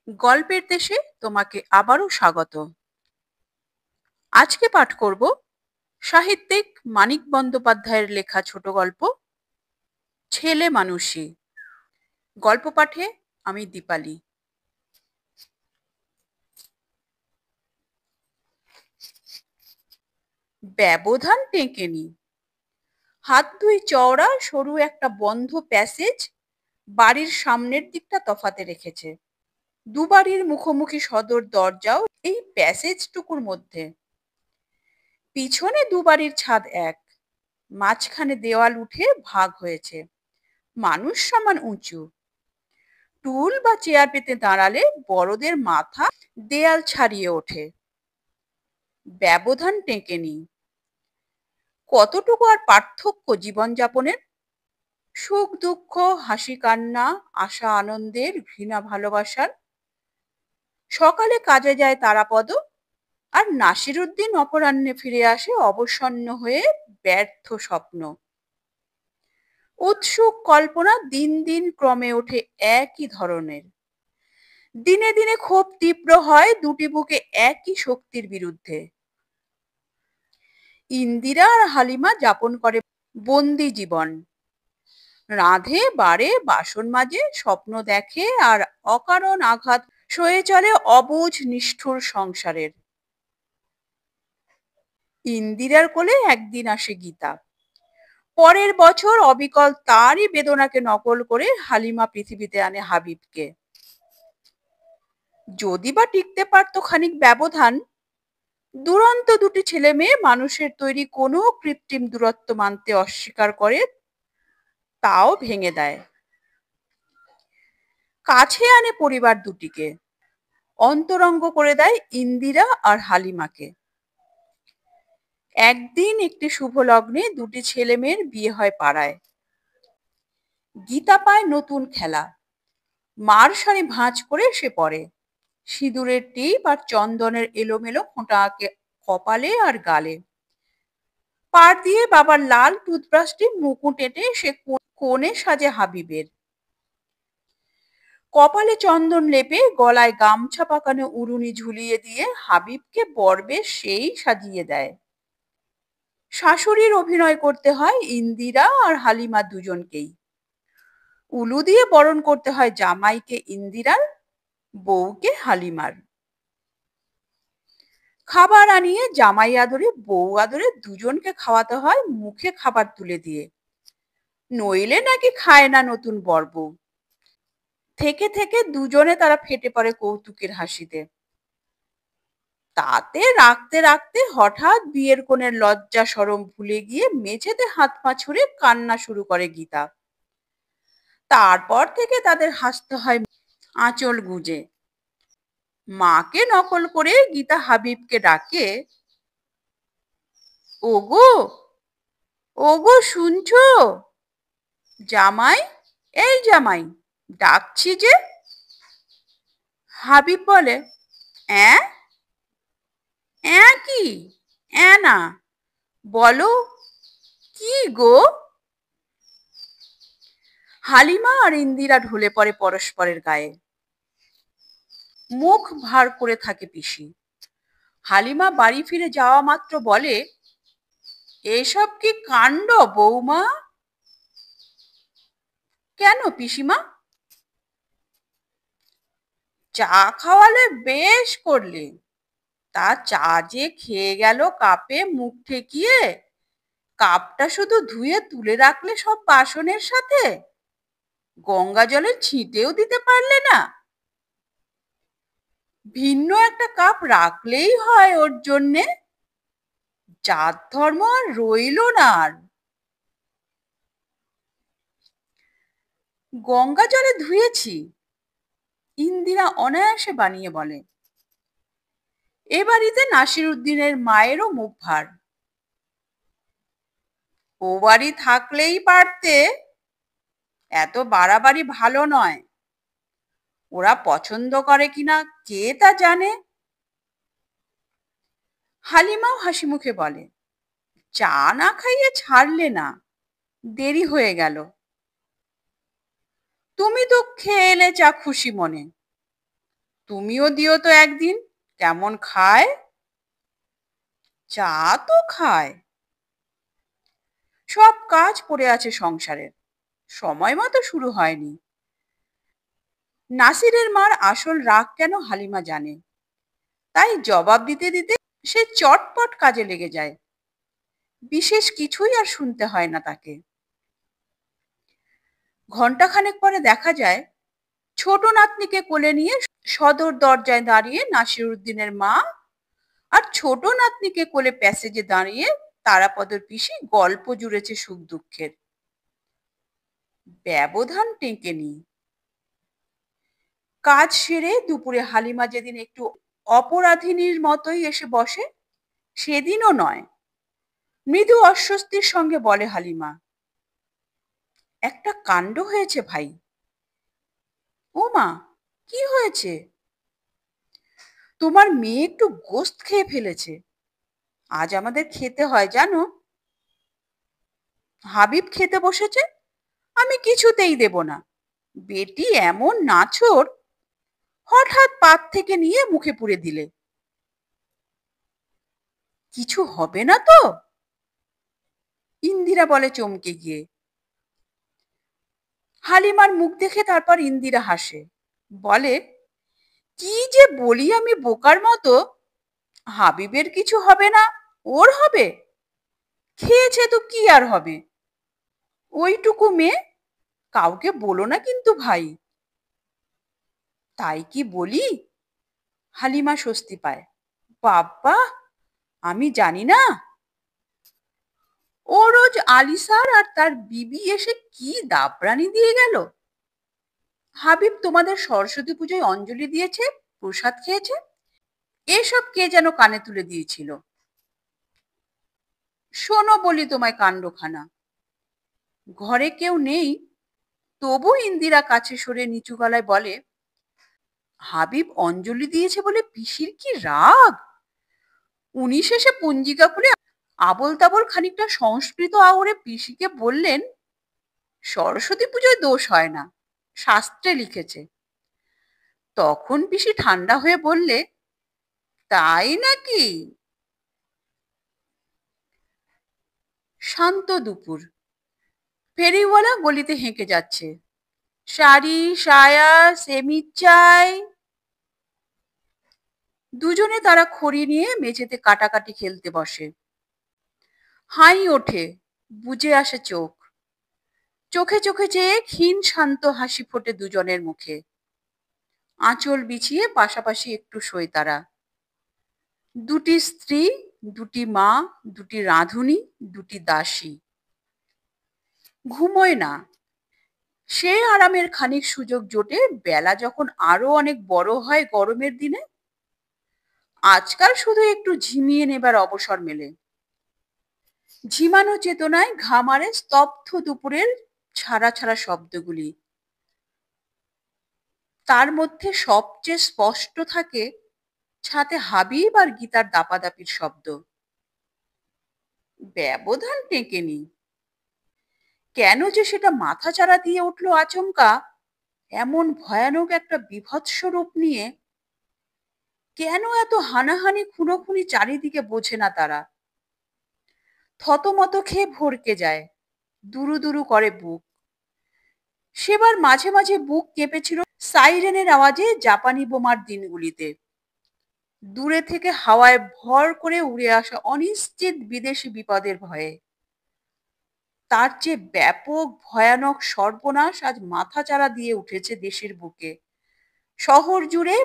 গল্পের দেশে তোমাকে আবারও স্বাগত। আজকে পাঠ করব সাহিত্যিক মানিক বন্দ্যোপাধ্যায়ের লেখা ছোট গল্প ছেলে মানুষী। গল্প পাঠে আমি দীপালি। ব্যবধান টেকেনি। হাত দুই চওড়া সরু একটা বন্ধ প্যাসেজ বাড়ির সামনের দিকটা তফাতে রেখেছে। দুবাড়ির মুখোমুখি সদর দরজাও এই প্যাসেজটুকুর মধ্যে। পিছনে দুবাড়ির ছাদ এক, মাঝখানে দেওয়াল উঠে ভাগ হয়েছে, মানুষ সমান উঁচু। টুল বা চেয়ার পেতে দাঁড়ালে বড়দের মাথা দেয়াল ছাড়িয়ে ওঠে। ব্যবধান টেকেনি। কতটুকু আর পার্থক্য জীবনযাপনের? সুখ দুঃখ, হাসি কান্না, আশা আনন্দের, ঘৃণা ভালোবাসার। সকালে কাজে যায় তারাপদ, আর নাসিরুদ্দিন অপরাহ্নে ফিরে আসে অবসন্ন হয়ে, ব্যর্থ স্বপ্ন। উৎসুক কল্পনা দিন দিন ক্রমে ওঠে একই ধরনের। দিনে দিনে ক্ষোভ তীব্র হয় দুটি বুকে একই শক্তির বিরুদ্ধে। ইন্দিরা আর হালিমা যাপন করে বন্দি জীবন। রাঁধে বাড়ে, বাসন মাজে, স্বপ্ন দেখে, আর অকারণ আঘাত সয়ে চলে অবুঝ নিষ্ঠুর সংসারের। ইন্দিরার কোলে একদিন আসে গীতা। পরের বছর অবিকল তারই বেদনাকে নকল করে হালিমা পৃথিবীতে আনে হাবিবকে। যদি বা টিকতে পারত খানিক ব্যবধান, দুরন্ত দুটি ছেলে মেয়ে মানুষের তৈরি কোনো কৃত্রিম দূরত্ব মানতে অস্বীকার করে, তাও ভেঙে দেয়। কাছে আনে পরিবার দুটিকে, অন্তরঙ্গ করে দেয় ইন্দিরা আর হালিমাকে। একদিন একটি শুভ লগ্নে দুটি ছেলে মেয়ের বিয়ে হয় পাড়ায়। গীতা পায় নতুন খেলা। মার শাড়ি ভাঁজ করে সে পরে। সিঁদুরের টিপ আর চন্দনের এলোমেলো ফোঁটা আঁকে কপালে আর গালে। পার দিয়ে বাবার লাল টুথব্রাশটি মুকুট এঁটে সে কোণে সাজে হাবিবের। কপালে চন্দন লেপে গলায় গামছা পাকানো উড়ুনি ঝুলিয়ে দিয়ে হাবিবকে বরবেশ সেই সাজিয়ে দেয়। শাশুড়ির অভিনয় করতে হয় ইন্দিরা আর হালিমা দুজনকেই। উলু দিয়ে বরণ করতে হয় জামাইকে ইন্দিরার, বউকে হালিমার। খাবার আনিয়ে জামাই আদরে বউ আদরে দুজনকে খাওয়াতে হয় মুখে খাবার তুলে দিয়ে, নইলে নাকি খায় না নতুন বর বউ। থেকে থেকে দুজনে তারা ফেটে পড়ে কৌতুকের হাসিতে। তাতে রাখতে রাখতে হঠাৎ বিয়ের কোণের লজ্জা শরম ভুলে গিয়ে মেঝেতে হাত পা ছুঁড়ে কান্না শুরু করে গীতা। তারপর থেকে তাদের হাসতে হয় আঁচল গুঁজে। মাকে নকল করে গীতা হাবিবকে ডাকে, ওগো ওগো শুনছো? জামাই, এই জামাই, ডাকছি যে। হাবিব বলে, অ্যাঁ অ্যাঁ কি? অ্যাঁ না, বলো কি গো? হালিমা আর ইন্দিরা ঢলে পড়ে পরস্পরের গায়ে। মুখ ভার করে থাকে পিসি। হালিমা বাড়ি ফিরে যাওয়া মাত্র বলে, এসব কি কাণ্ড বৌমা? কেন পিসিমা? চা খাওয়ালে বেশ করলে, তা চা যে খেয়ে গেল কাপে মুখ ঠেকিয়ে, কাপটা শুধু ধুয়ে তুলে রাখলে সব বাসনের সাথে, গঙ্গা জলের ছিটেও দিতে পারলে না। ভিন্ন একটা কাপ রাখলেই হয় ওর জন্যে। জাত ধর্ম আর রইল না আর। গঙ্গা জলে ধুয়েছি, ইন্দিরা অনায়াসে বানিয়ে বলে। এ বাড়িতে নাসিরুদ্দিনের মায়েরও মুখ ভার। ও বাড়ি থাকলেই পারতে, এত বাড়াবাড়ি ভালো নয়। ওরা পছন্দ করে কিনা কে তা জানে। হালিমাও হাসি মুখে বলে, চা না খাইয়ে ছাড়লে না, দেরি হয়ে গেল। তুমি তো খেয়ে এলে চা খুশি মনে। তুমিও দিও তো একদিন, কেমন খায়। চা তো খায়। সব কাজ পড়ে আছে সংসারের, সময় মতো শুরু হয়নি। নাসিরের মার আসল রাগ কেন হালিমা জানে, তাই জবাব দিতে দিতে সে চটপট কাজে লেগে যায়। বিশেষ কিছুই আর শুনতে হয় না তাকে। ঘন্টাখানেক পরে দেখা যায় ছোট নাতনিকে কোলে নিয়ে সদর দরজায় দাঁড়িয়ে নাসিরউদ্দিনের মা, আর ছোট নাতনিকে কোলে প্যাসেজে দাঁড়িয়ে তারাপদর পিসি গল্প জুড়েছে সুখ দুঃখের। ব্যবধান টেকেনি। কাজ সেরে দুপুরে হালিমা যেদিন একটু অপরাধিনীর মতোই এসে বসে, সেদিনও নয়। মৃদু অস্বস্তির সঙ্গে বলে হালিমা, একটা কাণ্ড হয়েছে ভাই। ও মা, কি হয়েছে? তোমার মেয়ে একটু গোস্ত খেয়ে ফেলেছে, আজ আমাদের খেতে হয় জানো। হাবিব খেতে বসেছে, আমি কিছুতেই দেব না। বেটি এমন নাছোড়, হঠাৎ পাত থেকে নিয়ে মুখে পুরে দিলে। কিছু হবে না তো? ইন্দিরা বলে চমকে গিয়ে। হালিমার মুখ দেখে তারপর ইন্দিরা হাসে, বলে, কি যে বলি আমি বোকার মতো। হাবিবের কিছু হবে না, ওর হবে? খেয়েছে তো কি আর হবে, ওইটুকু মেয়ে। কাউকে বলো না কিন্তু ভাই। তাই কি বলি? হালিমা স্বস্তি পায়। বাবা, আমি জানি না। ও রোজ আলিসার আর তার বিবি এসে কি দাবরানি দিয়ে গেল। হাবিব তোমাদের সরস্বতী পুজোয় অঞ্জলি দিয়েছে, প্রসাদ খেয়েছে, এসব কে যেন কানে তুলে দিয়েছিল। শোনো বলি তোমায় কাণ্ডখানা। ঘরে কেউ নেই, তবু ইন্দিরা কাছে সরে নিচু গলায় বলে, হাবিব অঞ্জলি দিয়েছে বলে পিসির কি রাগ। উনি শেষে পঞ্জিকা খুলে আবোল তাবোল খানিকটা সংস্কৃত আওড়ে পিসিকে বললেন, সরস্বতী পুজোয় দোষ হয় না, শাস্ত্রে লিখেছে। তখন পিসি ঠান্ডা হয়ে বললে, তাই নাকি? শান্ত দুপুর। ফেরিওয়ালা গলিতে হেঁকে যাচ্ছে। শাড়ি, সায়া, সেমিজ চাই। দুজনে তারা খড়ি নিয়ে মেঝেতে কাটাকাটি খেলতে বসে। হাই ওঠে, বুজে আসে চোখ। চোখে চোখে চেয়ে ক্ষীণ শান্ত হাসি ফোটে দুজনের মুখে। আঁচল বিছিয়ে পাশাপাশি একটু শোয় তারা। দুটি স্ত্রী, দুটি মা, দুটি রাঁধুনি, দুটি দাসী। ঘুমোয় না। সে আরামের খানিক সুযোগ জোটে বেলা যখন আরো অনেক বড় হয় গরমের দিনে। আজকাল শুধু একটু ঝিমিয়ে নেবার অবসর মেলে। ঝিমানো চেতনায় ঘামারে স্তব্ধ দুপুরের ছাড়া ছাড়া শব্দগুলি। তার মধ্যে সবচেয়ে স্পষ্ট থাকে ছাতে হাবিব আর গীতার দাপাদাপির শব্দ। ব্যবধান টেকেনি। কেন যে সেটা মাথাচাড়া দিয়ে উঠলো আচমকা, এমন ভয়ানক একটা বীভৎস রূপ নিয়ে। কেন এত হানাহানি খুনোখুনি চারিদিকে বোঝে না তারা। থতমত খেয়ে ভরকে যায়, দুরু দুরু করে বুক। সেবার মাঝে মাঝে বুক কেঁপেছিল সাইরেনের আওয়াজে জাপানি বোমার দিনগুলিতে। দূরে থেকে হাওয়ায় ভর করে উড়ে আসা অনিশ্চিত বিদেশি বিপদের ভয়ে। তার চেয়ে ব্যাপক ভয়ানক সর্বনাশ আজ মাথাচাড়া দিয়ে উঠেছে দেশের বুকে, শহর জুড়ে,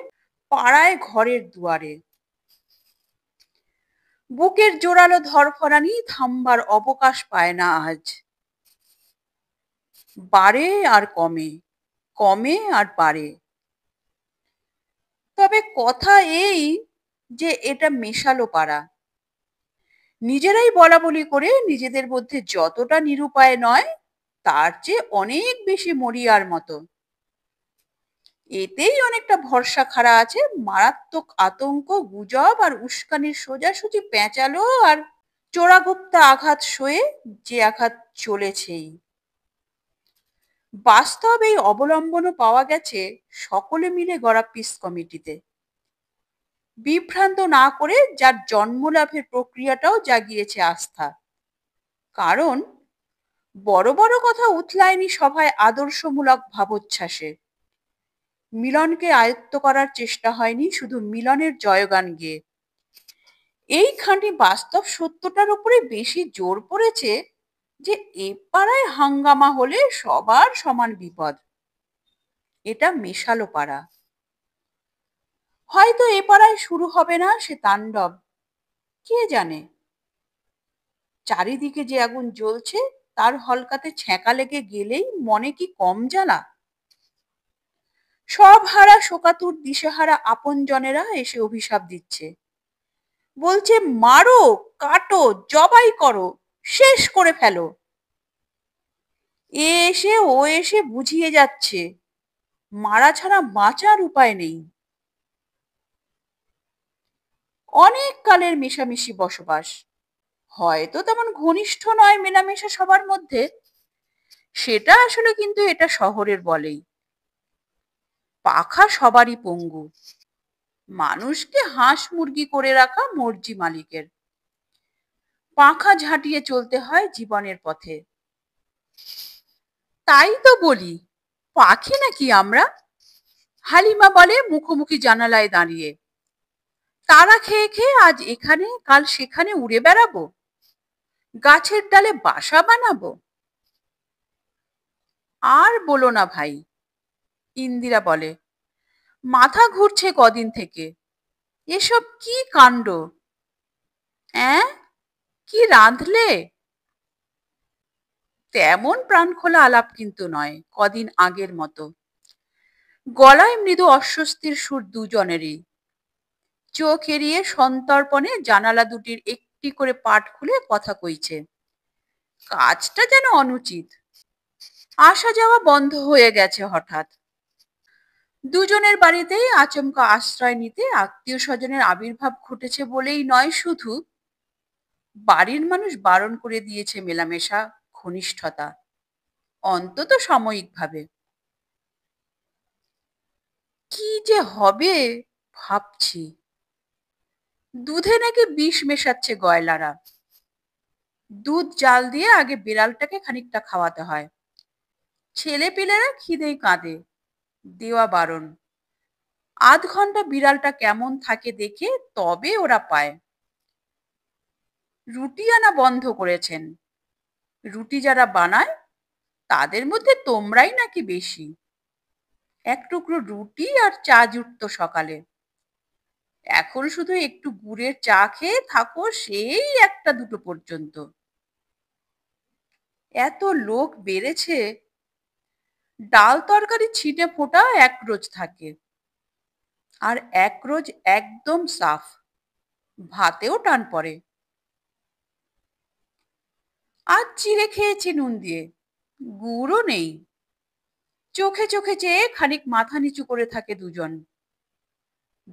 পাড়ায়, ঘরের দুয়ারে। বুকের জোরালো ধরফরানি থামবার অবকাশ পায় না আজ। বাড়ে আর কমে, কমে আর বাড়ে। তবে কথা এই যে এটা মেশালো পাড়া। নিজেরাই বলা বলি করে নিজেদের মধ্যে যতটা নিরুপায় নয়, তার চেয়ে অনেক বেশি মরিয়ার মতো। এতেই অনেকটা ভরসা খাড়া আছে মারাত্মক আতঙ্ক, গুজব আর উস্কানির সোজাসুজি পেঁচালো আর চোরাগুপ্তা আঘাত সয়ে যে আঘাত চলেছেই। বাস্তব এই অবলম্বনও পাওয়া গেছে সকলে মিলে গড়া পিস কমিটিতে। বিভ্রান্ত না করে যার জন্মলাভের প্রক্রিয়াটাও জাগিয়েছে আস্থা। কারণ বড় বড় কথা উথলায়নি সভায় আদর্শমূলক ভাবোচ্ছ্বাসে। মিলনকে আয়ত্ত করার চেষ্টা হয়নি শুধু মিলনের জয়গান গেয়ে। এই খাঁটি বাস্তব সত্যটার উপরে বেশি জোর পড়েছে যে এ পাড়ায় হাঙ্গামা হলে সবার সমান বিপদ। এটা মেশালো পাড়া। হয়তো এ পাড়ায় শুরু হবে না সে তাণ্ডব, কে জানে। চারিদিকে যে আগুন জ্বলছে তার হলকাতে ছ্যাঁকা লেগে গেলেই মনে কি কম জ্বালা। সব হারা শোকাতুর দিশেহারা আপনজনেরা এসে অভিশাপ দিচ্ছে, বলছে মারো, কাটো, জবাই করো, শেষ করে ফেলো। এ এসে ও এসে বুঝিয়ে যাচ্ছে মারা ছাড়া বাঁচার উপায় নেই। অনেক কালের মেশামেশি বসবাস, হয়তো তেমন ঘনিষ্ঠ নয় মেলামেশা সবার মধ্যে, সেটা আসলে কিন্তু এটা শহরের বলেই। পাখা সবারই পঙ্গু, মানুষকে হাঁস মুরগি করে রাখা মর্জি মালিকের। পাখা ঝাঁটিয়ে চলতে হয় জীবনের পথে। তাই তো বলি, পাখি নাকি আমরা? হালিমা বলে মুখোমুখি জানালায় দাঁড়িয়ে। তারা খেয়ে খেয়ে আজ এখানে কাল সেখানে উড়ে বেড়াবো, গাছের ডালে বাসা বানাবো। আর বলো না ভাই, ইন্দিরা বলে, মাথা ঘুরছে কদিন থেকে। এসব কি কাণ্ড? অ্যাঁ, কি রাঁধলে? তেমন প্রাণখোলা আলাপ কিন্তু নয়, কদিন আগের মতো। গলায় মৃদু অস্বস্তির সুর দুজনেরই। চোখ এড়িয়ে সন্তর্পণে জানালা দুটির একটি করে পাট খুলে কথা কইছে। কাজটা যেন অনুচিত। আসা যাওয়া বন্ধ হয়ে গেছে হঠাৎ। দুজনের বাড়িতেই আচমকা আশ্রয় নিতে আত্মীয় স্বজনের আবির্ভাব ঘটেছে বলেই নয়, শুধু বাড়ির মানুষ বারণ করে দিয়েছে মেলামেশা, ঘনিষ্ঠতা, অন্তত সাময়িকভাবে। কি যে হবে ভাবছি। দুধে নাকি বিষ মেশাচ্ছে গয়লারা। দুধ জাল দিয়ে আগে বিড়ালটাকে খানিকটা খাওয়াতে হয়। ছেলেপিলেরা খিদেই কাঁদে, দেওয়া বারণ। আধ ঘন্টা বিড়ালটা কেমন থাকে দেখে তবে ওরা পায়। রুটি আনা বন্ধ করেছেন। রুটি যারা বানায় তাদের মধ্যে তোমরাই নাকি বেশি। এক টুকরো রুটি আর চা জুটত সকালে, এখন শুধু একটু গুড়ের চা খেয়ে থাকো সেই একটা দুটো পর্যন্ত। এত লোক বেড়েছে, ডাল তরকারি ছিটে ফোটা এক রোজ থাকে, আর এক রোজ একদম সাফ, ভাতেও টান পড়ে। আজ চিড়ে খেয়েছি নুন দিয়ে, গুড়ও নেই। চোখে চোখে চেয়ে খানিক মাথা নিচু করে থাকে দুজন।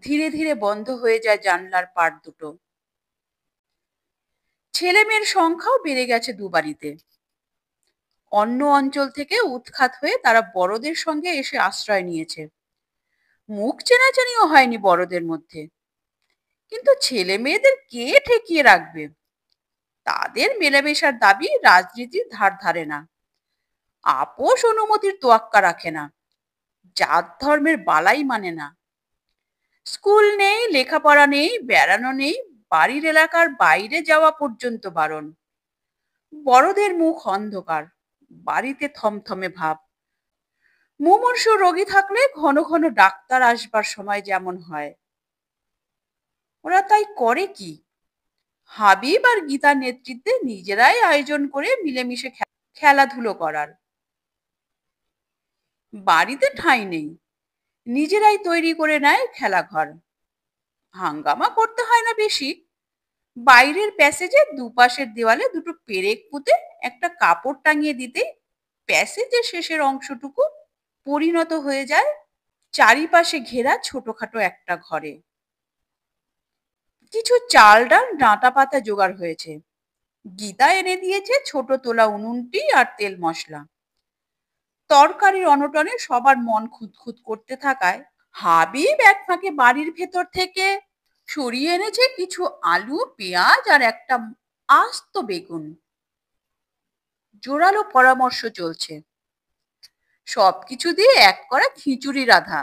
ধীরে ধীরে বন্ধ হয়ে যায় জানলার পাট দুটো। ছেলে মেয়ের সংখ্যাও বেড়ে গেছে দুবাড়িতে। অন্য অঞ্চল থেকে উৎখাত হয়ে তারা বড়দের সঙ্গে এসে আশ্রয় নিয়েছে। মুখ চেনাচানিও হয়নি বড়দের মধ্যে, কিন্তু ছেলে মেয়েদের কে ঠেকিয়ে রাখবে? তাদের মেলামেশার দাবি রাজনীতির ধার ধারে না, আপোষ অনুমতির তোয়াক্কা রাখে না, জাত ধর্মের বালাই মানে না। স্কুল নেই, লেখাপড়া নেই, বেড়ানো নেই, বাড়ির এলাকার বাইরে যাওয়া পর্যন্ত বারণ। বড়দের মুখ অন্ধকার, বাড়িতে থমথমে ভাব। মুমূর্ষু রোগী থাকলে ঘন ঘন ডাক্তার আসবার সময় যেমন হয়, ওরা তাই করে কি? হাবিব আর গীতার নেতৃত্বে নিজেরাই আয়োজন করে মিলেমিশে খেলাধুলো করার। বাড়িতে ঠাঁই নেই, নিজেরাই তৈরি করে নেয় খেলাঘর। হাঙ্গামা করতে হয় না বেশি। বাইরের প্যাসেজে দুপাশের দেওয়ালে দুটো পেরেক পুঁতে একটা কাপড় টাঙিয়ে দিতেই প্যাসেজের শেষের অংশটুকু পরিণত হয়ে যায় চারিপাশে ঘেরা ছোটখাটো একটা ঘরে। কিছু চাল ডাল ডাঁটা পাতা জোগাড় হয়েছে। গীতা এনে দিয়েছে ছোট তোলা উনুনটি আর তেল মশলা। তরকারির অনটনে সবার মন খুঁতখুত করতে থাকায় হাবিব এক ফাঁকে বাড়ির ভেতর থেকে সরিয়ে এনেছে কিছু আলু, পেঁয়াজ আর একটা আস্ত বেগুন। জোরালো পরামর্শ চলছে, সবকিছু দিয়ে এক করা খিচুড়ি রাধা,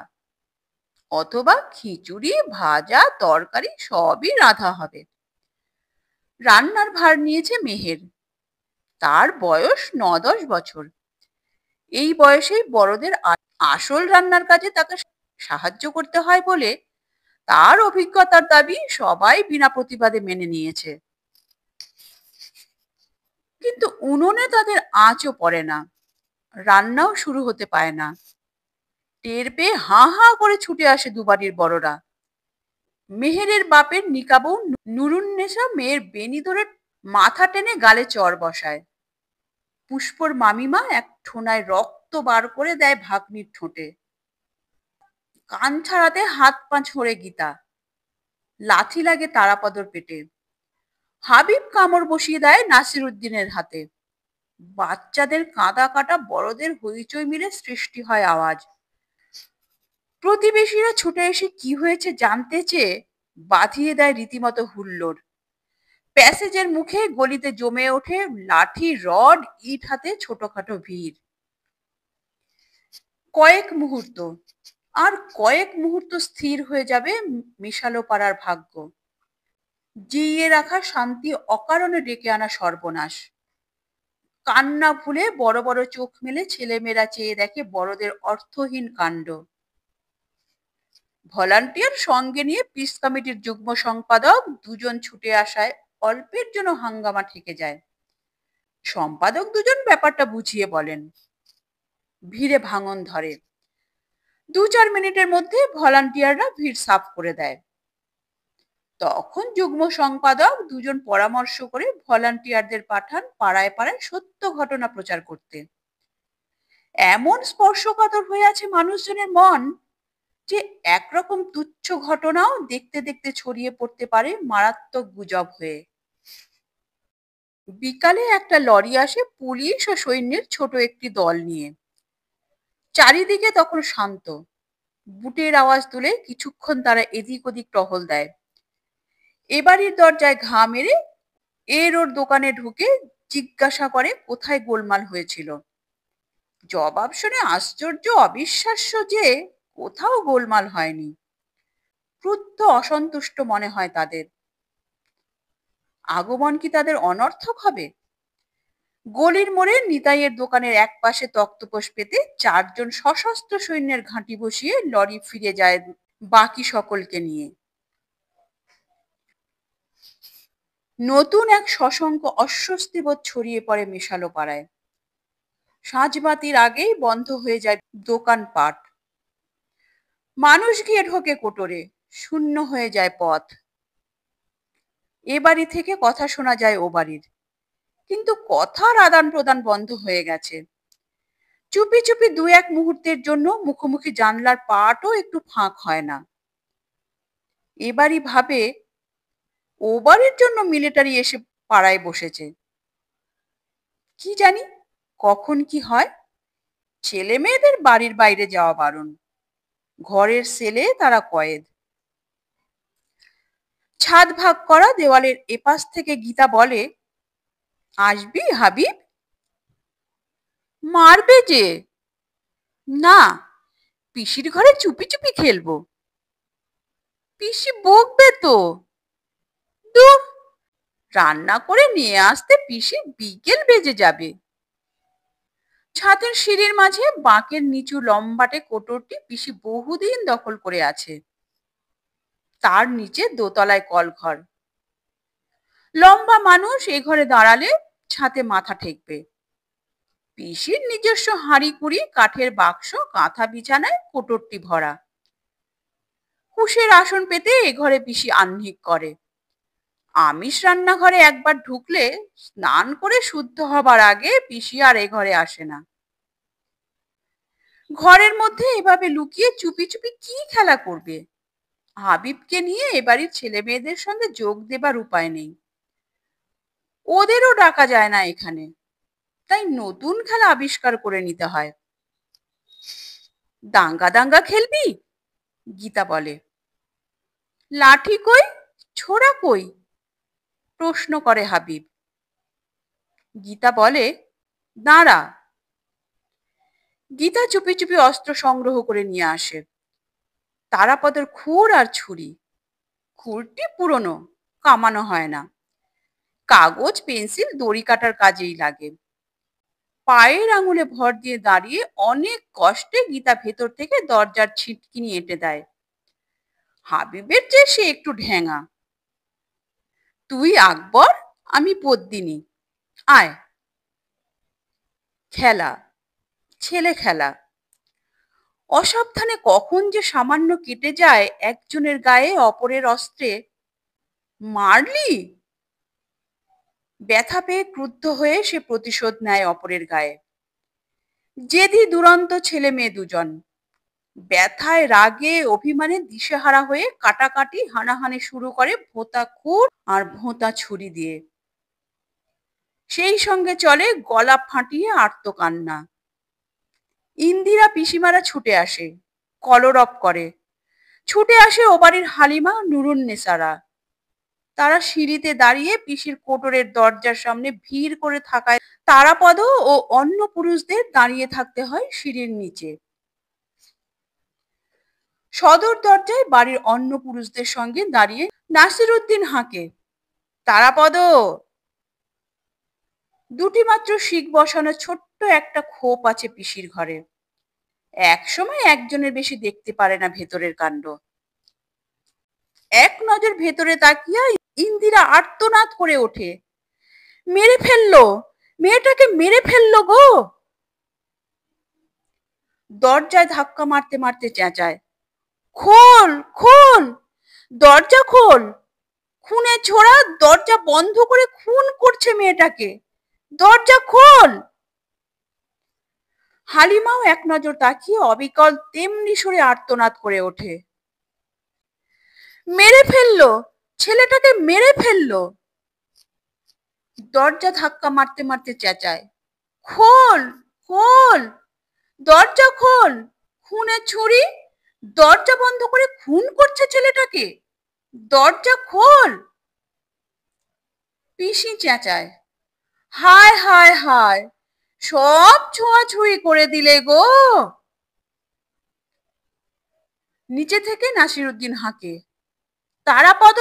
অথবা খিচুড়ি, ভাজা, তরকারি সবই রাধা হবে। রান্নার ভার নিয়েছে মেহের। তার বয়স 9-10 বছর। এই বয়সেই বড়দের আসল রান্নার কাজে তাকে সাহায্য করতে হয় বলে তার অভিজ্ঞতার দাবি সবাই বিনা প্রতিবাদে মেনে নিয়েছে। কিন্তু উনুনে তাদের আঁচও পড়ে না, রান্নাও শুরু হতে পায় না। টের পেয়ে হাঁ হাঁ করে ছুটে আসে দুবাড়ির বড়রা। মেহেরের বাপের নিকাবউ নুরুন্নেসা মেয়ের বেনি ধরে মাথা টেনে গালে চড় বসায়। পুষ্পর মামিমা এক ঠোনায় রক্ত বার করে দেয় ভাগ্নির ঠোঁটে। কান ছাড়াতে হাত পা ছড়ে গীতা। লাথি লাগে তারাপদর পেটে। হাবিব কামড় বসিয়ে দেয় নাসিরুদ্দিনের হাতে। বাচ্চাদের কাঁদা কাটা, বড়দের হইচই মিলে সৃষ্টি হয় আওয়াজ। প্রতিবেশীরা ছুটে এসে কি হয়েছে জানতে চেয়ে বাঁধিয়ে দেয় রীতিমতো হুল্লোড়। প্যাসেজের মুখে গলিতে জমে ওঠে লাঠি, রড, ইট হাতে ছোটখাটো ভিড়। কয়েক মুহূর্ত স্থির হয়ে যাবে মেশালো পাড়ার ভাগ্য। জিইয়ে রাখা শান্তি অকারণে ডেকে আনা সর্বনাশ। কান্না ভুলে বড় বড় চোখ মেলে ছেলেমেয়েরা চেয়ে দেখে বড়দের অর্থহীন কাণ্ড। ভলান্টিয়ার সঙ্গে নিয়ে পিস কমিটির যুগ্ম সম্পাদক দুজন ছুটে আসায় অল্পের জন্য হাঙ্গামা ঠেকে যায়। সম্পাদক দুজন ব্যাপারটা বুঝিয়ে বলেন। ভিড়ে ভাঙন ধরে। 2-4 মিনিটের মধ্যে ভলান্টিয়াররা ভিড় সাফ করে দেয়। তখন যুগ্ম সম্পাদক দুজন পরামর্শ করে ভলান্টিয়ারদের পাঠান পাড়ায় পাড়ায় সত্য ঘটনা প্রচার করতে। এমন স্পর্শকাতর হয়ে আছে মানুষজনের মন যে একরকম তুচ্ছ ঘটনাও দেখতে দেখতে ছড়িয়ে পড়তে পারে মারাত্মক গুজব হয়ে। বিকালে একটা লরি আসে পুলিশ ও সৈন্যের ছোট একটি দল নিয়ে। চারিদিকে তখন শান্ত। বুটের আওয়াজ তুলে কিছুক্ষণ তারা এদিক ওদিক টহল দেয়। এবাড়ির দরজায় ঘা মেরে এর ওর দোকানে ঢুকে জিজ্ঞাসা করে কোথায় গোলমাল হয়েছিল। জবাব শুনে আশ্চর্য অবিশ্বাস্য যে কোথাও গোলমাল হয়নি। ক্রুদ্ধ অসন্তুষ্ট মনে হয় তাদের। আগমন কি তাদের অনর্থক হবে? গলির মোড়ে নিতাইয়ের দোকানের এক পাশে তক্তপোষ পেতে 4 জন সশস্ত্র সৈন্যের ঘাঁটি বসিয়ে লরি ফিরে যায় বাকি সকলকে নিয়ে। নতুন এক সশঙ্ক অস্বস্তিবোধ ছড়িয়ে পড়ে মেশালো পাড়ায়। সাঁঝবাতির আগেই বন্ধ হয়ে যায় দোকানপাট। মানুষ গিয়ে ঢোকে কোটরে, শূন্য হয়ে যায় পথ। এ বাড়ি থেকে কথা শোনা যায় ও বাড়ির, কিন্তু কথার আদান প্রদান বন্ধ হয়ে গেছে। চুপি চুপি 2-1 মুহূর্তের জন্য মুখোমুখি জানলার পাটও একটু ফাঁক হয় না। এ বাড়ি ভাবে ও বাড়ির জন্য মিলিটারি এসে পাড়ায় বসেছে। কি জানি কখন কি হয়। ছেলে মেয়েদের বাড়ির বাইরে যাওয়া বারণ। ঘরের সেলে তারা কয়েদ। ছাদ ভাগ করা দেওয়ালের এপাশ থেকে গীতা বলে, আসবি হাবিব? মারবে যে। না, পিসির ঘরে চুপি চুপি খেলবো। পিসি বকবে তো। দূর, রান্না করে নিয়ে আসতে পিসি বিকেল বেজে যাবে। ছাদের সিঁড়ির মাঝে বাঁকের নিচু লম্বাটে কোটরটি পিসি বহুদিন দখল করে আছে। তার নিচে দোতলায় কলঘর। লম্বা মানুষ এ ঘরে দাঁড়ালে ছাতে মাথা ঠেকবে। পিসির নিজস্ব হাঁড়ি কুড়ি, কাঠের বাক্স, কাঁথা বিছানায় কোটরটি ভরা। কুশের আসন পেতে এ ঘরে পিসি আহ্নিক করে। আমিষ রান্নাঘরে একবার ঢুকলে স্নান করে শুদ্ধ হবার আগে পিসি আর এ ঘরে আসে না। ঘরের মধ্যে এভাবে লুকিয়ে চুপি চুপি কি খেলা করবে? হাবিবকে নিয়ে এবাড়ির ছেলে মেয়েদের সঙ্গে যোগ দেবার উপায় নেই। ওদেরও ডাকা যায় না এখানে, তাই নতুন খেলা আবিষ্কার করে নিতে হয়। দাঙ্গা দাঙ্গা খেলবি? গীতা বলে। লাঠি কই, ছোড়া কই? প্রশ্ন করে হাবিব। গীতা বলে, দাঁড়া। গীতা চুপি চুপি অস্ত্র সংগ্রহ করে নিয়ে আসে। তারাপদর খুর আর ছুরি। খুরটি পুরনো, কামানো হয় না। কাগজ পেন্সিল দড়ি কাটার কাজেই লাগে। পায়ের আঙুলে ভর দিয়ে দাঁড়িয়ে অনেক কষ্টে গীতা ভেতর থেকে দরজার ছিটকিনি এঁটে দেয়। হাবিবের চেয়ে সে একটু ঢ্যাঙা। তুই আকবর, আমি পদ্মিনী, আয়। খেলা, ছেলে খেলা। অসাবধানে কখন যে সামান্য কেটে যায় একজনের গায়ে অপরের অস্ত্রে। মারলি? ব্যথা পেয়ে ক্রুদ্ধ হয়ে সে প্রতিশোধ নেয় অপরের গায়ে। জেদি দুরন্ত ছেলে মেয়ে দুজন। ব্যথায় রাগে অভিমানে দিশেহারা হয়ে কাটাকাটি হানাহানি শুরু করে ভোঁতা খুর আর ভোঁতা ছুরি দিয়ে। সেই সঙ্গে চলে গলা ফাটিয়ে আর্তকান্না। ইন্দিরা পিসিমারা ছুটে আসে, কলরব করে। ছুটে আসে ও বাড়ির হালিমা, নুরুন্নেসারা। তারা সিঁড়িতে দাঁড়িয়ে পিসির কোটরের দরজার সামনে ভিড় করে থাকায় তারাপদ ও অন্য পুরুষদের দাঁড়িয়ে থাকতে হয় সিঁড়ির নিচে। সদর দরজায় বাড়ির অন্য পুরুষদের সঙ্গে দাঁড়িয়ে নাসিরউদ্দিন হাঁকে, তারাপদ। দুটি মাত্র শিক বসানো ছোট্ট একটা খোপ আছে পিসির ঘরে। একসময় একজনের বেশি দেখতে পারে না ভেতরের কাণ্ড। এক নজর ভেতরে তাকিয়া ইন্দিরা আর্তনাদ করে ওঠে, মেরে ফেললো, মেয়েটাকে মেরে ফেললো গো। দরজায় ধাক্কা মারতে মারতে চেঁচায়, খোল খোল, দরজা খোল। খুনের ছোড়া দরজা বন্ধ করে খুন করছে মেয়েটাকে, দরজা খোল। হালিমাও এক নজর তাকিয়ে অবিকল তেমনি সুরে আর্তনাদ করে ওঠে, মেরে ফেললো, ছেলেটাকে মেরে ফেললো। দরজা ধাক্কা মারতে মারতে চেঁচায়, খোল খোল, দরজা খোল। খুনের ছুরি দরজা বন্ধ করে খুন করছে ছেলেটাকে, দরজা খোল। পিসি চেঁচায়, হায় হায় হায়, সব ছোঁয়াছুঁয়ি করে দিলে গো। নিচে থেকে নাসিরউদ্দিন হাঁকে, তারাপদ,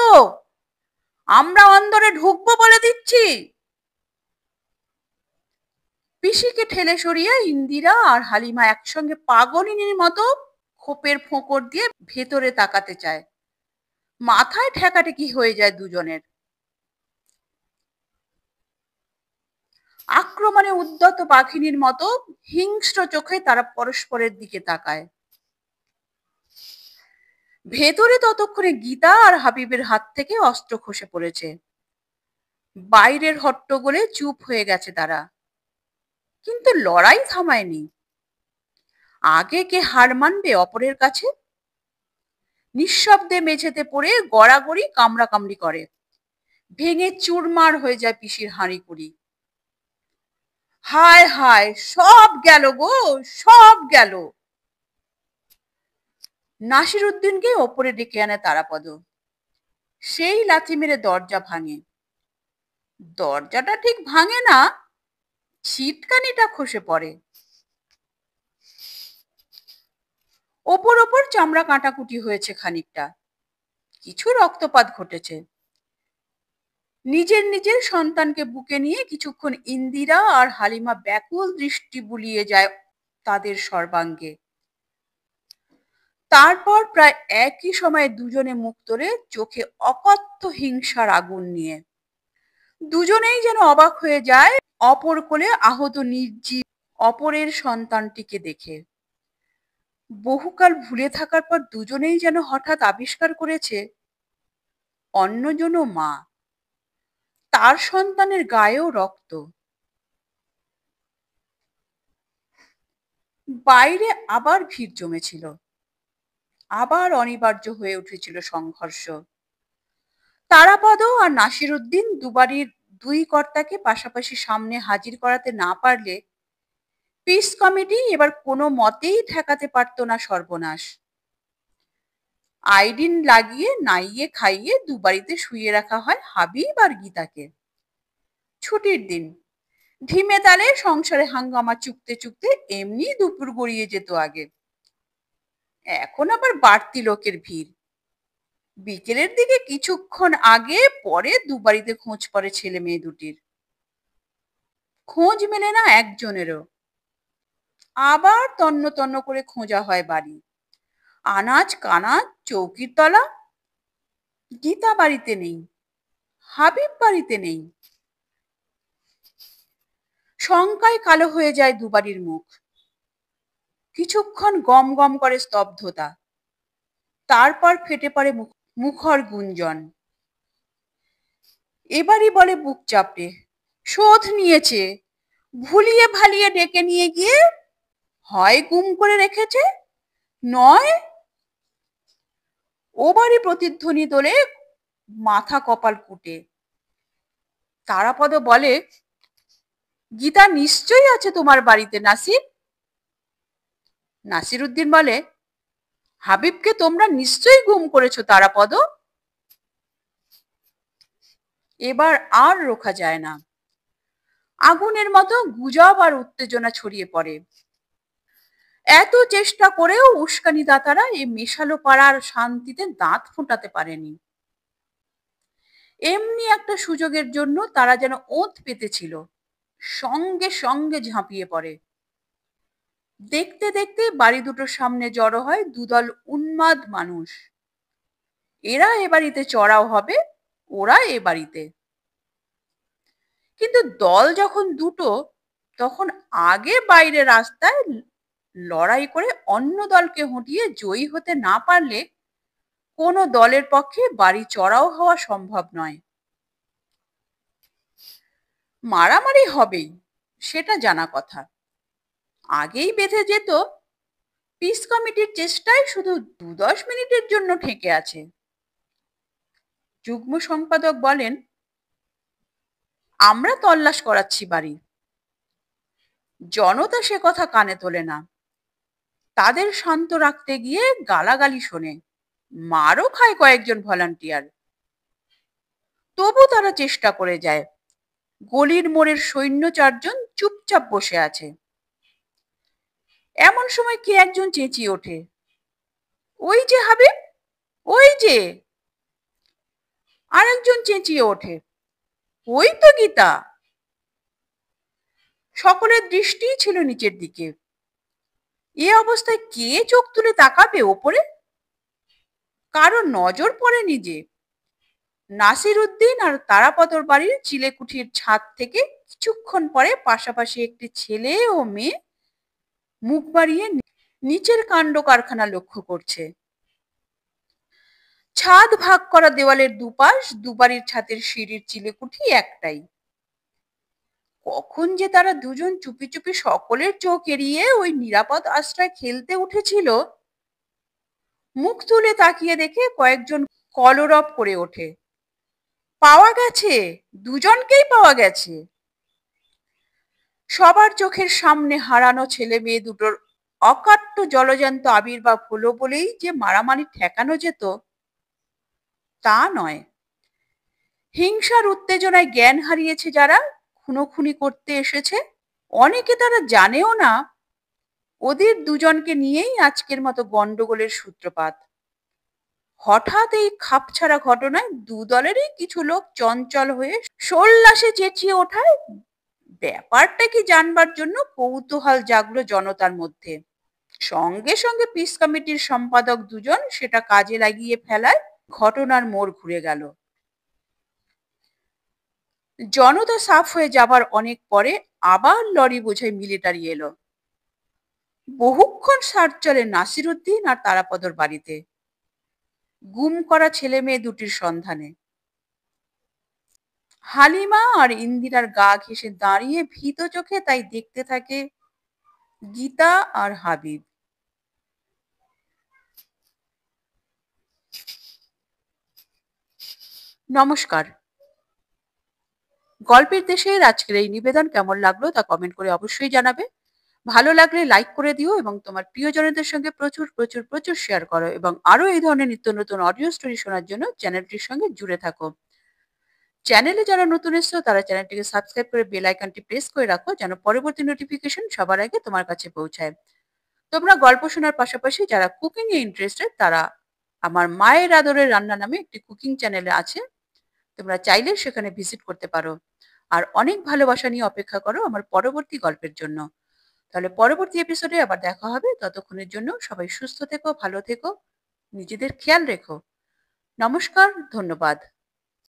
আমরা অন্দরে ঢুকবো বলে দিচ্ছি। পিসিকে ঠেলে সরিয়ে ইন্দিরা আর হালিমা একসঙ্গে পাগলিনীর মতো খোপের ফোঁকর দিয়ে ভেতরে তাকাতে চায়। মাথায় ঠেকাঠেকি হয়ে যায় দুজনের। আক্রমণে উদ্যত পাখিনীর মতো হিংস্র চোখে তারা পরস্পরের দিকে তাকায়। ভেতরে ততক্ষণে গীতা আর হাবিবের হাত থেকে অস্ত্র খসে পড়েছে। বাইরের হট্টগোলে চুপ হয়ে গেছে তারা, কিন্তু লড়াই থামায়নি। আগে কে হার মানবে অপরের কাছে? নিঃশব্দে মেঝেতে পড়ে গড়াগড়ি কামড়াকামড়ি করে। ভেঙে চুরমার হয়ে যায় পিসির হাঁড়িকুড়ি। হায় হায়, সব গেল গো, সব গেল। নাসিরউদ্দিনকে ওপরে ডেকে আনে তারাপদ। সেই লাথি মেরে দরজা ভাঙে। দরজাটা ঠিক ভাঙে না, ছিটকানিটা খসে পড়ে। ওপর ওপর চামড়া কাটাকুটি হয়েছে খানিকটা, কিছু রক্তপাত ঘটেছে। নিজের নিজের সন্তানকে বুকে নিয়ে কিছুক্ষণ ইন্দিরা আর হালিমা ব্যাকুল দৃষ্টি বুলিয়ে যায় তাদের সর্বাঙ্গে। তারপর প্রায় একই সময়ে দুজনে মুখ তোলে চোখে অকথ্য হিংসার আগুন নিয়ে। দুজনেই যেন অবাক হয়ে যায় অপর কোলে আহত নির্জীব অপরের সন্তানটিকে দেখে। বহুকাল ভুলে থাকার পর দুজনেই যেন হঠাৎ আবিষ্কার করেছে অন্যজনও মা, তার সন্তানের গায়েও রক্ত। বাইরে আবার ভিড় জমেছিল, আবার অনিবার্য হয়ে উঠেছিল সংঘর্ষ। তারাপদ আর নাসিরউদ্দিন দুবাড়ির দুই কর্তাকে পাশাপাশি সামনে হাজির করাতে না পারলে পিস কমিটি এবার কোনো মতেই ঠেকাতে পারতো না সর্বনাশ। আইডিন লাগিয়ে নাইয়ে খাইয়ে দুবাড়িতে শুইয়ে রাখা হয় হাবিব আর গীতাকে। ছুটির দিন ঢিমে তালে সংসারে হাঙ্গামা চুকতে চুকতে এমনি দুপুর গড়িয়ে যেত আগে। এখন আবার বাড়তি লোকের ভিড়। বিকেলের দিকে কিছুক্ষণ আগে পরে দুবাড়িতে খোঁজ পড়ে ছেলে মেয়ে দুটির। খোঁজ মেলে না একজনেরও। আবার তন্ন তন্ন করে খোঁজা হয় বাড়ি, আনাজ কানাজ চৌকির তলা। গীতা বাড়িতে নেই, হাবিব বাড়িতে নেই। শঙ্কায় কালো হয়ে যায় দুবাড়ির মুখ। কিছুক্ষণ গম গম করে স্তব্ধতা, তারপর ফেটে পড়ে মুখর গুঞ্জন। এবারই বলে বুক চাপড়ে, শোধ নিয়েছে, ভুলিয়ে ভালিয়ে ডেকে নিয়ে গিয়ে হয় গুম করে রেখেছে, নয়। ওবারই প্রতিধ্বনি তোলে মাথা কপাল কুটে। তারাপদ বলে, গীতা নিশ্চয়ই আছে তোমার বাড়িতে নাসির। নাসির উদ্দিন বলে, হাবিবকে তোমরা নিশ্চয়ই গুম করেছো তারাপদ। এবার আর রোখা যায় না। আগুনের মতো গুজব আর উত্তেজনা ছড়িয়ে পড়ে। এত চেষ্টা করেও উস্কানি দাতারা এই মেশালো পাড়ার শান্তিতে দাঁত ফোটাতে পারেনি। এমনি একটা সুযোগের জন্য তারা যেন ওঁত পেতেছিল, সঙ্গে সঙ্গে ঝাঁপিয়ে পড়ে। দেখতে দেখতে বাড়ি দুটোর সামনে জড়ো হয় দুদল উন্মাদ মানুষ। এরা এ বাড়িতে চড়াও হবে, ওরা এ বাড়িতে। কিন্তু দল যখন দুটো, তখন আগে বাইরে রাস্তায় লড়াই করে অন্য দলকে হটিয়ে জয়ী হতে না পারলে কোনো দলের পক্ষে বাড়ি চড়াও হওয়া সম্ভব নয়। মারামারি হবেই, সেটা জানা কথা। আগেই বেঁধে যেত, পিস কমিটির চেষ্টায় শুধু 2-10 মিনিটের জন্য ঠেকে আছে। যুগ্ম সম্পাদক বলেন, আমরা তল্লাশ করাচ্ছি বাড়ি। জনতা সে কথা কানে তোলে না। তাদের শান্ত রাখতে গিয়ে গালাগালি শোনে, মারও খায় কয়েকজন ভলান্টিয়ার। তবু তারা চেষ্টা করে যায়। গলির মোড়ের সৈন্য 4 জন চুপচাপ বসে আছে। এমন সময় কে একজন চেঁচিয়ে ওঠে, ওই যে হাবিব, ওই যে। আরেকজন চেঁচিয়ে ওঠে, ওই তো গীতা। সকলের দৃষ্টি ছিল নিচের দিকে। এ অবস্থায় কে চোখ তুলে তাকাবে ওপরে? কারো নজর পড়েনি যে নাসির উদ্দিন আর তারাপদর বাড়ির চিলেকুঠির ছাদ থেকে কিছুক্ষণ পরে পাশাপাশি একটি ছেলে ও মেয়ে মুখ বাড়িয়ে নিচের কাণ্ড কারখানা লক্ষ্য করছে। ছাদ ভাগ করা দেওয়ালের দুপাশ দুবাড়ির ছাদের সিঁড়ির চিলেকুঠি একটাই। কখন যে তারা দুজন চুপি চুপি সকলের চোখ এড়িয়ে ওই নিরাপদ আশ্রয় খেলতে উঠেছিল, মুখ তুলে তাকিয়ে দেখে কয়েকজন কলরব করে ওঠে, পাওয়া গেছে, দুজনকেই পাওয়া গেছে। সবার চোখের সামনে হারানো ছেলে মেয়ে দুটোর অকাট্য জলজ্যান্ত আবির্ভাব হলো বলেই যে মারামারি ঠেকানো যেত তা নয়। হিংসার উত্তেজনায় জ্ঞান হারিয়েছে যারা খুনোখুনি করতে এসেছে, অনেকে তারা জানেও না ওদের দুজনকে নিয়েই আজকের মতো গন্ডগোলের সূত্রপাত। হঠাৎ এই খাপছাড়া ঘটনায় দু দলেরই কিছু লোক চঞ্চল হয়ে সোল্লাসে চেঁচিয়ে ওঠায় ব্যাপারটা কি জানবার জন্য কৌতূহল জাগলো জনতার মধ্যে। সঙ্গে সঙ্গে পিস কমিটির সম্পাদক দুজন সেটা কাজে লাগিয়ে ফেলায় ঘটনার মোড় ঘুরে গেল। জনতা সাফ হয়ে যাবার অনেক পরে আবার লরি বোঝাই মিলিটারি এলো। বহুক্ষণ সার্চ চলে নাসির উদ্দিন আর তারাপদর বাড়িতে, গুম করা ছেলে মেয়ে দুটির সন্ধানে। হালিমা আর ইন্দিরার গা ঘেঁষে দাঁড়িয়ে ভীত চোখে তাই দেখতে থাকে গীতা আর হাবিব। নমস্কার। গল্পের দেশের আজকের এই নিবেদন কেমন লাগলো তা কমেন্ট করে অবশ্যই জানাবে। ভালো লাগলে লাইক করে দিও এবং তোমার প্রিয়জনদের সঙ্গে প্রচুর প্রচুর প্রচুর শেয়ার করো এবং আরো এই ধরনের নিত্য নতুন অডিও স্টোরি শোনার জন্য চ্যানেলটির সঙ্গে জুড়ে থাকো। চ্যানেলে যারা নতুন এসছো তারা চ্যানেলটিকে সাবস্ক্রাইব করে বেল আইকনটি প্রেস করে রাখো যেন পরবর্তী নোটিফিকেশন সবার আগে তোমার কাছে পৌঁছায়। তোমরা গল্প শোনার পাশাপাশি যারা কুকিং এ ইন্টারেস্টেড তারা আমার মায়ের আদরের রান্না নামে একটি কুকিং চ্যানেলে আছে, তোমরা চাইলে সেখানে ভিজিট করতে পারো। আর অনেক ভালোবাসা নিয়ে অপেক্ষা করো আমার পরবর্তী গল্পের জন্য। তাহলে পরবর্তী এপিসোডে আবার দেখা হবে। ততক্ষণের জন্য সবাই সুস্থ থেকো, ভালো থেকো, নিজেদের খেয়াল রেখো। নমস্কার, ধন্যবাদ।